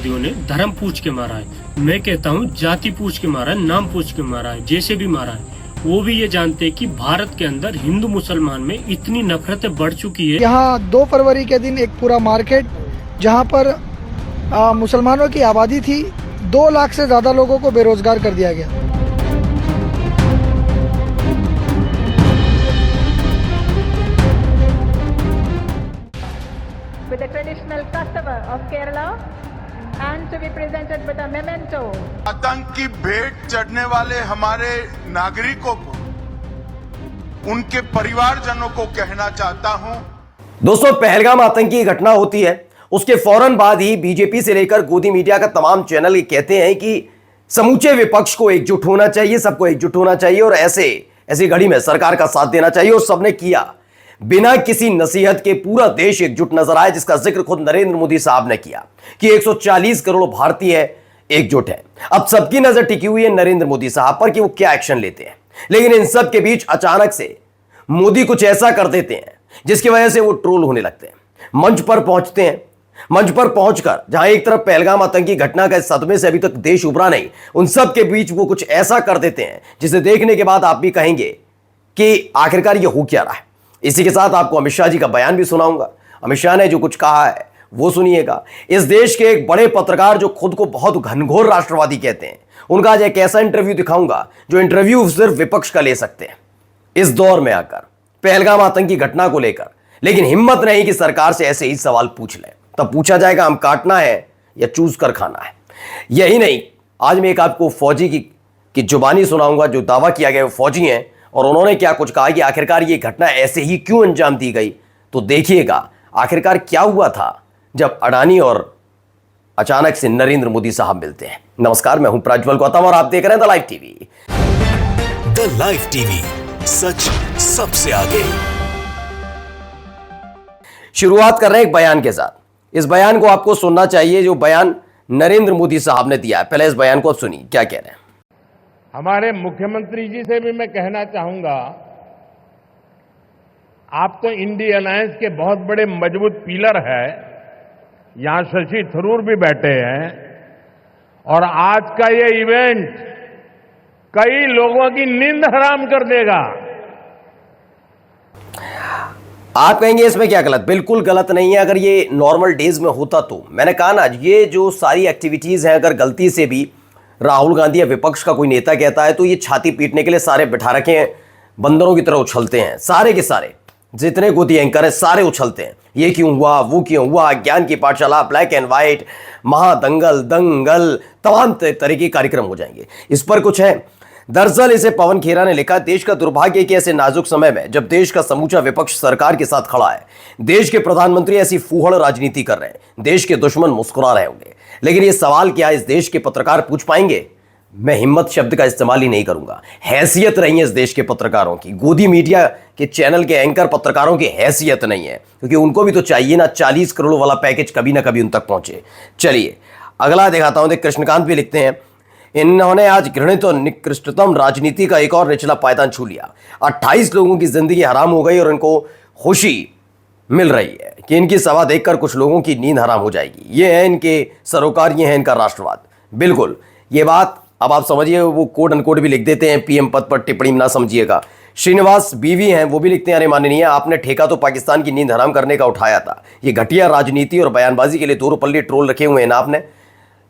आतंकवादियों ने धर्म पूछ के मारा है। मैं कहता हूँ जाति पूछ के मारा है, नाम पूछ के मारा है, जैसे भी मारा है। वो भी ये जानते हैं कि भारत के अंदर हिंदू मुसलमान में इतनी नफरतें बढ़ चुकी है। यहाँ 2 फरवरी के दिन एक पूरा मार्केट जहाँ पर मुसलमानों की आबादी थी, 2 लाख से ज़्यादा लोगों को बेरोजगार कर दिया गया। With the traditional custom of Kerala and to be presented with a memento. आतंक की भेंट चढ़ने वाले हमारे नागरिकों को, उनके परिवारजनों को कहना चाहता हूं। दोस्तों, पहलगाम आतंकी घटना होती है, उसके फौरन बाद ही बीजेपी से लेकर गोदी मीडिया का तमाम चैनल ये कहते हैं कि समूचे विपक्ष को एकजुट होना चाहिए, सबको एकजुट होना चाहिए और ऐसी घड़ी में सरकार का साथ देना चाहिए। और सबने किया, बिना किसी नसीहत के पूरा देश एकजुट नजर आया, जिसका जिक्र खुद नरेंद्र मोदी साहब ने किया कि 140 करोड़ भारतीय एकजुट है। अब सबकी नजर टिकी हुई है नरेंद्र मोदी साहब पर कि वो क्या एक्शन लेते हैं। लेकिन इन सब के बीच अचानक से मोदी कुछ ऐसा कर देते हैं जिसकी वजह से वो ट्रोल होने लगते हैं। मंच पर पहुंचते हैं, मंच पर पहुंचकर जहां एक तरफ पहलगाम आतंकी घटना के सदमे से अभी तक देश उभरा नहीं, उन सब के बीच वो कुछ ऐसा कर देते हैं जिसे देखने के बाद आप भी कहेंगे कि आखिरकार ये हो क्या रहा है। इसी के साथ आपको अमित शाह जी का बयान भी सुनाऊंगा। अमित शाह ने जो कुछ कहा है वो सुनिएगा। इस देश के एक बड़े पत्रकार जो खुद को बहुत घनघोर राष्ट्रवादी कहते हैं, उनका आज एक ऐसा इंटरव्यू दिखाऊंगा जो इंटरव्यू सिर्फ विपक्ष का ले सकते हैं इस दौर में आकर पहलगाम आतंकी घटना को लेकर। लेकिन हिम्मत नहीं कि सरकार से ऐसे ही सवाल पूछ लें। तब पूछा जाएगा हम काटना है या चूज कर खाना है। यही नहीं, आज मैं एक आपको फौजी की जुबानी सुनाऊंगा जो दावा किया गया वो फौजी हैं और उन्होंने क्या कुछ कहा कि आखिरकार ये घटना ऐसे ही क्यों अंजाम दी गई। तो देखिएगा आखिरकार क्या हुआ था जब अडानी और अचानक से नरेंद्र मोदी साहब मिलते हैं। नमस्कार, मैं हूं प्रज्वल गौतम और आप देख रहे हैं the live TV. The live TV, सच सबसे आगे। शुरुआत कर रहे हैं एक बयान के साथ। इस बयान को आपको सुनना चाहिए जो बयान नरेंद्र मोदी साहब ने दिया है। पहले इस बयान को आप सुनिए क्या कह रहे हैं। हमारे मुख्यमंत्री जी से भी मैं कहना चाहूंगा, आप तो इंडी अलायंस के बहुत बड़े मजबूत पिलर है। यहां शशि थरूर भी बैठे हैं और आज का ये इवेंट कई लोगों की नींद हराम कर देगा। आप कहेंगे इसमें क्या गलत? बिल्कुल गलत नहीं है। अगर ये नॉर्मल डेज में होता तो मैंने कहा ना, ये जो सारी एक्टिविटीज हैं अगर गलती से भी राहुल गांधी या विपक्ष का कोई नेता कहता है तो ये छाती पीटने के लिए सारे बिठा रखे हैं, बंदरों की तरह उछलते हैं। सारे के सारे जितने गोदी एंकर हैं सारे उछलते हैं। ये क्यों हुआ, वो क्यों हुआ, ज्ञान की पाठशाला, ब्लैक एंड व्हाइट, महादंगल, दंगल, तमाम तरह के कार्यक्रम हो जाएंगे। इस पर कुछ है। दरअसल इसे पवन खेरा ने लिखा, देश का दुर्भाग्य कि ऐसे नाजुक समय में जब देश का समूचा विपक्ष सरकार के साथ खड़ा है, देश के प्रधानमंत्री ऐसी फूहड़ राजनीति कर रहे हैं, देश के दुश्मन मुस्कुरा रहे होंगे। लेकिन ये सवाल क्या इस देश के पत्रकार पूछ पाएंगे? मैं हिम्मत शब्द का इस्तेमाल ही नहीं करूंगा। हैसियत रही है इस देश के पत्रकारों की, गोदी मीडिया के चैनल के एंकर पत्रकारों की हैसियत नहीं है, क्योंकि उनको भी तो चाहिए ना 40 करोड़ वाला पैकेज कभी ना कभी उन तक पहुंचे। चलिए अगला दिखाता हूं। कृष्णकांत भी लिखते हैं, इन्होंने आज घृणित और निकृष्टतम राजनीति का एक और निचला पायदान छू लिया। 28 लोगों की जिंदगी हराम हो गई और इनको खुशी मिल रही है कि इनकी सभा देखकर कुछ लोगों की नींद हराम हो जाएगी। ये है इनके सरोकार, ये है इनका राष्ट्रवाद। बिल्कुल ये बात अब आप समझिए। वो कोड अनकोड भी लिख देते हैं, पीएम पद पर टिप्पणी ना समझिएगा। श्रीनिवास बीवी हैं, वो भी लिखते हैं, अरे माननीय आपने ठेका तो पाकिस्तान की नींद हराम करने का उठाया था। ये घटिया राजनीति और बयानबाजी के लिए 2 रुपये ट्रोल रखे हुए हैं ना आपने,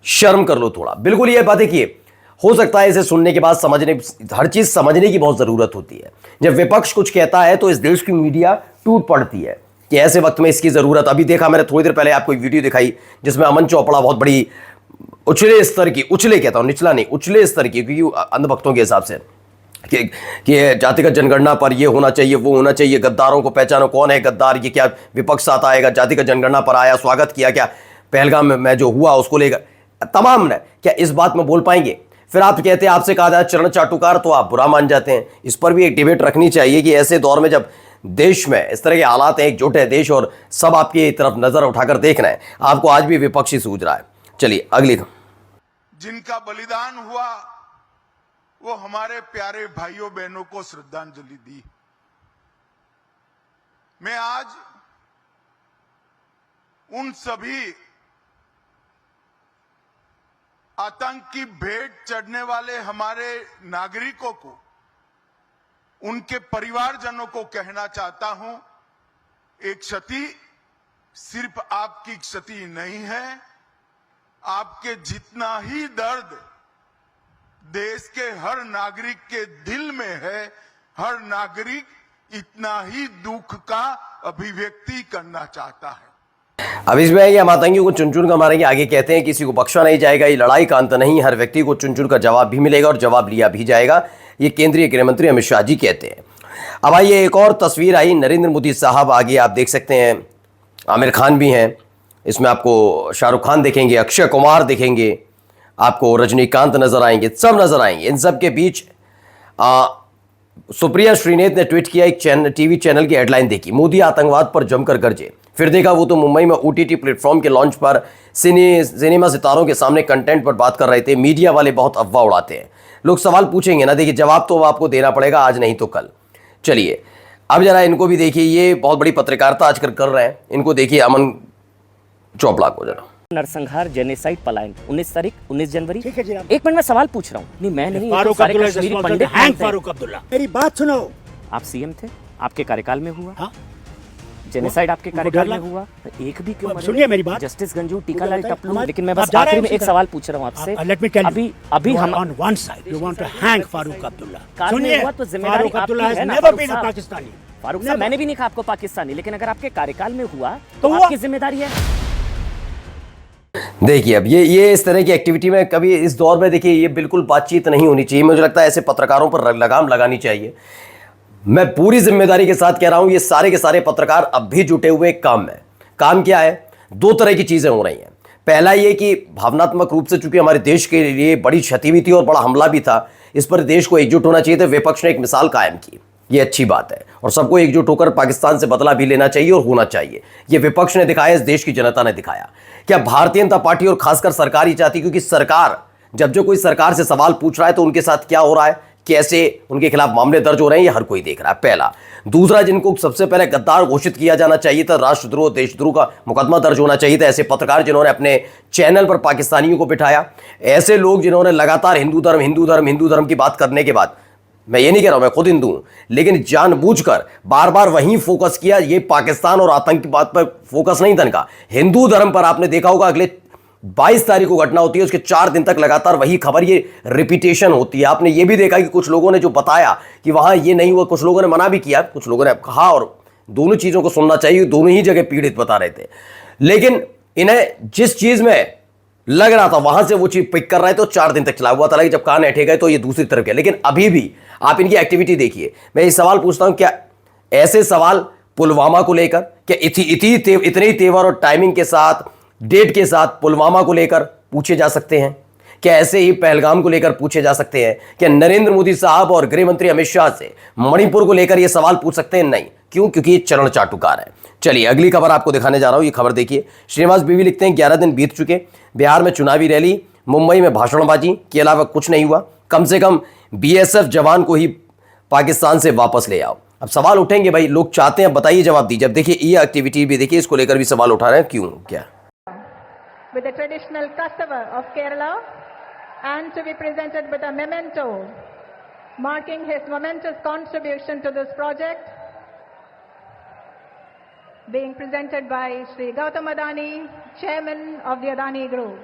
शर्म कर लो थोड़ा। बिल्कुल ये बात देखिए, हो सकता है इसे सुनने के बाद समझने, हर चीज समझने की बहुत जरूरत होती है। जब विपक्ष कुछ कहता है तो इस देश की मीडिया टूट पड़ती है कि ऐसे वक्त में इसकी जरूरत। अभी देखा मैंने थोड़ी देर पहले आपको एक वीडियो दिखाई जिसमें अमन चोपड़ा बहुत बड़ी उछले स्तर की, उछले कहता हूं निचला नहीं, उछले स्तर की, क्योंकि अंधभक्तों के हिसाब से कि जातिगत जनगणना पर ये होना चाहिए, वो होना चाहिए, गद्दारों को पहचानो, कौन है गद्दार, ये क्या विपक्ष साथ आएगा, जातिगत जनगणना पर आया, स्वागत किया, क्या पहलगाम में जो हुआ उसको लेकर तमाम ने क्या इस बात में बोल पाएंगे? फिर आप कहते हैं आपसे कहा जाए चरण चाटुकार तो आप बुरा मान जाते हैं। इस पर भी एक डिबेट रखनी चाहिए कि ऐसे दौर में जब देश में इस तरह के हालात हैं, एकजुट है देश और सब आपकी तरफ नजर उठाकर देख रहे हैं, आपको आज भी विपक्षी सूझ रहा है। चलिए अगली। जिनका बलिदान हुआ वो हमारे प्यारे भाइयों बहनों को श्रद्धांजलि दी। मैं आज उन सभी आतंक की भेंट चढ़ने वाले हमारे नागरिकों को, उनके परिवारजनों को कहना चाहता हूं, एक क्षति सिर्फ आपकी क्षति नहीं है, आपके जितना ही दर्द देश के हर नागरिक के दिल में है, हर नागरिक इतना ही दुख का अभिव्यक्ति करना चाहता है। अब इसमें ये हम आतंकियों को चुन चुन कर मारेंगे। आगे कहते हैं किसी को बख्शा नहीं जाएगा, ये लड़ाई का अंत नहीं, हर व्यक्ति को चुन चुन कर जवाब भी मिलेगा और जवाब लिया भी जाएगा, ये केंद्रीय गृह मंत्री अमित शाह जी कहते हैं। अब आइए एक और तस्वीर आई, नरेंद्र मोदी साहब आगे आप देख सकते हैं, आमिर खान भी हैं इसमें, आपको शाहरुख खान देखेंगे, अक्षय कुमार देखेंगे, आपको रजनीकांत नजर आएंगे, सब नजर आएंगे। इन सब के बीच सुप्रिया श्रीनेत ने ट्वीट किया, एक टीवी चैनल की हेडलाइन देखी, मोदी आतंकवाद पर जमकर गरजे। फिर देखा वो तो मुंबई में ओटीटी प्लेटफॉर्म के लॉन्च पर सिनेमा सितारों के सामने कंटेंट पर बात कर रहे थे। मीडिया वाले बहुत अफवाह उड़ाते हैं, लोग सवाल पूछेंगे ना, देखिए जवाब तो आपको देना पड़ेगा, आज नहीं तो कल। चलिए अब जरा इनको भी देखिए, ये बहुत बड़ी पत्रकारिता आजकल कर रहे हैं, इनको देखिए अमन चोपड़ा को जरा। नरसंहार जेनेसाइड पलायन 19 तारीख 19 जनवरी। ठीक है जी, एक मिनट में सवाल पूछ रहा हूँ। नहीं मैं नहीं, फारूक अब्दुल्ला मेरी बात सुनो। आप सीएम थे, आपके कार्यकाल में हुआ। हाँ? जेनेसाइड आपके कार्यकाल में हुआ, एक भी क्यों? सुनिए मेरी बात। जस्टिस गंजू, टीकालाल टप्पू। लेकिन मैं बस आखिरी में एक सवाल पूछ रहा हूँ आपसे। अभी हम on one side you want to hang Farooq Abdullah. सुनिए, तो जिम्मेदारी आपकी है ना पाकिस्तानी। फारूक साहब, मैंने भी नहीं कहा आपको पाकिस्तानी, लेकिन अगर आपके कार्यकाल में हुआ तो आपकी जिम्मेदारी है। देखिए अब ये इस तरह की एक्टिविटी में कभी इस दौर में देखिए ये बिल्कुल बातचीत नहीं होनी चाहिए। मुझे लगता है ऐसे पत्रकारों पर लगाम लगानी चाहिए। मैं पूरी जिम्मेदारी के साथ कह रहा हूं, ये सारे के सारे पत्रकार अब भी जुटे हुए काम में। काम क्या है? दो तरह की चीजें हो रही हैं। पहला ये कि भावनात्मक रूप से चूंकि हमारे देश के लिए बड़ी क्षति भी थी और बड़ा हमला भी था, इस पर देश को एकजुट होना चाहिए था। विपक्ष ने एक मिसाल कायम की, ये अच्छी बात है और सबको एकजुट होकर पाकिस्तान से बदला भी लेना चाहिए और होना चाहिए। ये विपक्ष ने दिखाया, इस देश की जनता ने दिखाया। क्या भारतीय जनता पार्टी और खासकर सरकार ही चाहती, क्योंकि सरकार जब जो कोई सरकार से सवाल पूछ रहा है तो उनके साथ क्या हो रहा है, कैसे उनके खिलाफ मामले दर्ज हो रहे हैं, ये हर कोई देख रहा है। पहला। दूसरा, जिनको सबसे पहले गद्दार घोषित किया जाना चाहिए था, राष्ट्रद्रोह देशद्रोह का मुकदमा दर्ज होना चाहिए था, ऐसे पत्रकार जिन्होंने अपने चैनल पर पाकिस्तानियों को बिठाया, ऐसे लोग जिन्होंने लगातार हिंदू धर्म की बात करने के बाद, मैं ये नहीं कह रहा हूं, मैं खुद हिंदू हूं, लेकिन जानबूझकर बार बार वहीं फोकस किया। ये पाकिस्तान और आतंक की बात पर फोकस नहीं था इनका, हिंदू धर्म पर। आपने देखा होगा अगले 22 तारीख को घटना होती है, उसके 4 दिन तक लगातार वही खबर, ये रिपीटेशन होती है। आपने ये भी देखा कि कुछ लोगों ने जो बताया कि वहां ये नहीं हुआ, कुछ लोगों ने मना भी किया, कुछ लोगों ने कहा, और दोनों चीजों को सुनना चाहिए, दोनों ही जगह पीड़ित बता रहे थे। लेकिन इन्हें जिस चीज में लग रहा था वहां से वो चीज पिक कर रहे थे, तो 4 दिन तक चला हुआ था। जब कान ऐठे गए तो ये दूसरी तरफ गया। लेकिन अभी भी आप इनकी एक्टिविटी देखिए। मैं ये सवाल पूछता हूं, क्या ऐसे सवाल पुलवामा को लेकर, क्या इतने ही तेवर और टाइमिंग के साथ, डेट के साथ पुलवामा को लेकर पूछे जा सकते हैं? क्या ऐसे ही पहलगाम को लेकर पूछे जा सकते हैं? क्या नरेंद्र मोदी साहब और गृह मंत्री अमित शाह से मणिपुर को लेकर यह सवाल पूछ सकते हैं? नहीं। क्यों? क्योंकि ये चरण चाटुकार है। चलिए अगली खबर आपको दिखाने जा रहा हूं। ये खबर देखिए। श्रीनिवास बीवी लिखते हैं, 11 दिन बीत चुके, बिहार में चुनावी रैली, मुंबई में भाषणबाजी के अलावा कुछ नहीं हुआ। कम से कम बीएसएफ जवान को ही पाकिस्तान से वापस ले आओ। अब सवाल उठेंगे, भाई लोग चाहते हैं, बताइए, जवाब दीजिए। अब देखिए ये एक्टिविटी भी देखिए, इसको लेकर भी सवाल उठा रहे हैं, क्यों, क्या? With the traditional cassava of Kerala and to be presented with a memento marking his momentous contribution to this project being presented by Shri Gautam Adani, Chairman of the Adani Group.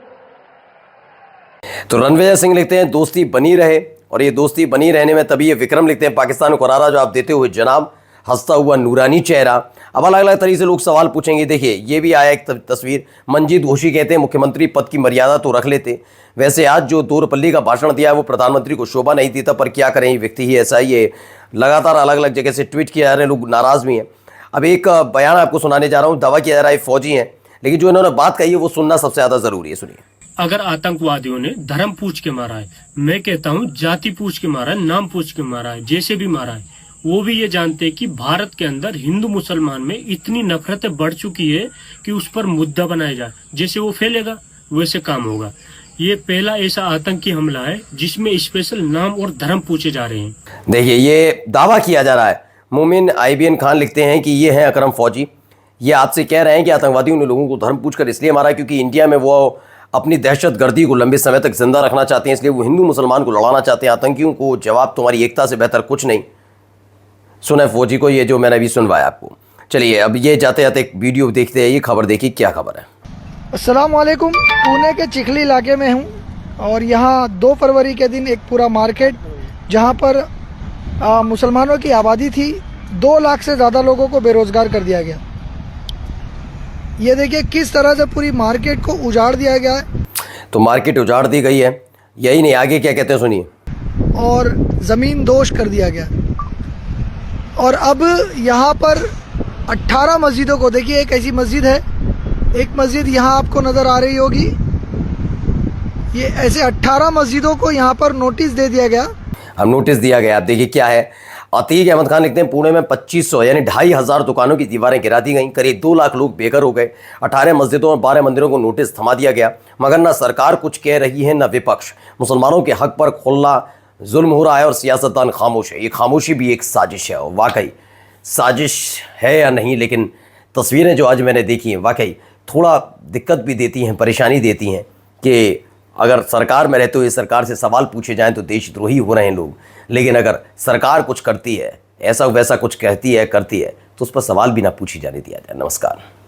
तो रणविजय सिंह लिखते हैं, दोस्ती बनी रहे, और ये दोस्ती बनी रहने में तभी ये विक्रम लिखते हैं, पाकिस्तान को करारा जवाब देते हुए जनाब, हंसता हुआ नूरानी चेहरा। अब अलग अलग तरीके से लोग सवाल पूछेंगे। देखिए ये भी आया एक तस्वीर, मंजीत घोषी कहते हैं, मुख्यमंत्री पद की मर्यादा तो रख लेते। वैसे आज जो दोरपल्ली का भाषण दिया है वो प्रधानमंत्री को शोभा नहीं देता, पर क्या करें, ये व्यक्ति ही ऐसा ही है। लगातार अलग अलग जगह से ट्वीट किए जा रहे हैं, लोग नाराज भी हैं। अब एक बयान आपको सुनाने जा रहा हूँ। दावा किया जा रहा है फौजी हैं, लेकिन जो इन्होंने बात कही है वो सुनना सबसे ज्यादा जरूरी है। सुनिए। अगर आतंकवादियों ने धर्म पूछ के मारा है, मैं कहता हूँ जाति पूछ के मारा है, नाम पूछ के मारा है, जैसे भी मारा है, वो भी ये जानते हैं कि भारत के अंदर हिंदू मुसलमान में इतनी नफरतें बढ़ चुकी है कि उस पर मुद्दा बनाया जाए। जैसे वो फैलेगा वैसे काम होगा। ये पहला ऐसा आतंकी हमला है जिसमें स्पेशल नाम और धर्म पूछे जा रहे हैं। देखिए ये दावा किया जा रहा है। मोमिन IBN खान लिखते हैं कि ये हैं अकरम फौजी, ये आपसे कह रहे हैं कि आतंकवादियों ने लोगों को धर्म पूछकर इसलिए मारा क्योंकि इंडिया में वो अपनी दहशतगर्दी को लंबे समय तक जिंदा रखना चाहते हैं, इसलिए वो हिंदू मुसलमान को लड़ाना चाहते हैं, आतंकियों को। जवाब तुम्हारी एकता से बेहतर कुछ नहीं। सुना फौजी को ये जो मैंने अभी सुनवाया आपको। चलिए अब ये जाते जाते एक वीडियो देखते हैं, ये खबर देखिए क्या खबर है। अस्सलाम वालेकुम। पुणे के चिखली इलाके में हूँ और यहाँ 2 फरवरी के दिन एक पूरा मार्केट जहाँ पर मुसलमानों की आबादी थी, 2 लाख से ज़्यादा लोगों को बेरोज़गार कर दिया गया। ये देखिए किस तरह से पूरी मार्केट को उजाड़ दिया गया है। तो मार्केट उजाड़ दी गई है, यही नहीं, आगे क्या कहते हैं सुनिए। और ज़मीन दोष कर दिया गया। और अब यहाँ पर 18 मस्जिदों को देखिए, एक ऐसी मस्जिद है, एक मस्जिद यहाँ आपको नज़र आ रही होगी, ये ऐसे 18 मस्जिदों को यहाँ पर नोटिस दे दिया गया। अब नोटिस दिया गया, आप देखिए क्या है। अतीक अहमद खान लिखते हैं पुणे में 2500 यानी 2500 दुकानों की दीवारें गिरा दी गई, करीब 2 लाख लोग बेघर हो गए, 18 मस्जिदों और 12 मंदिरों को नोटिस थमा दिया गया। मगर ना सरकार कुछ कह रही है, ना विपक्ष। मुसलमानों के हक पर खुला जुल्म हो रहा है और सियासतदान खामोश है। ये खामोशी भी एक साजिश है, और वाकई साजिश है या नहीं, लेकिन तस्वीरें जो आज मैंने देखी हैं वाकई थोड़ा दिक्कत भी देती हैं, परेशानी देती हैं कि अगर सरकार में रहते हुए सरकार से सवाल पूछे जाएं तो देशद्रोही हो रहे हैं लोग। लेकिन अगर सरकार कुछ करती है, ऐसा वैसा कुछ कहती है, करती है, तो उस पर सवाल भी ना पूछी जाने दिया जाए। नमस्कार।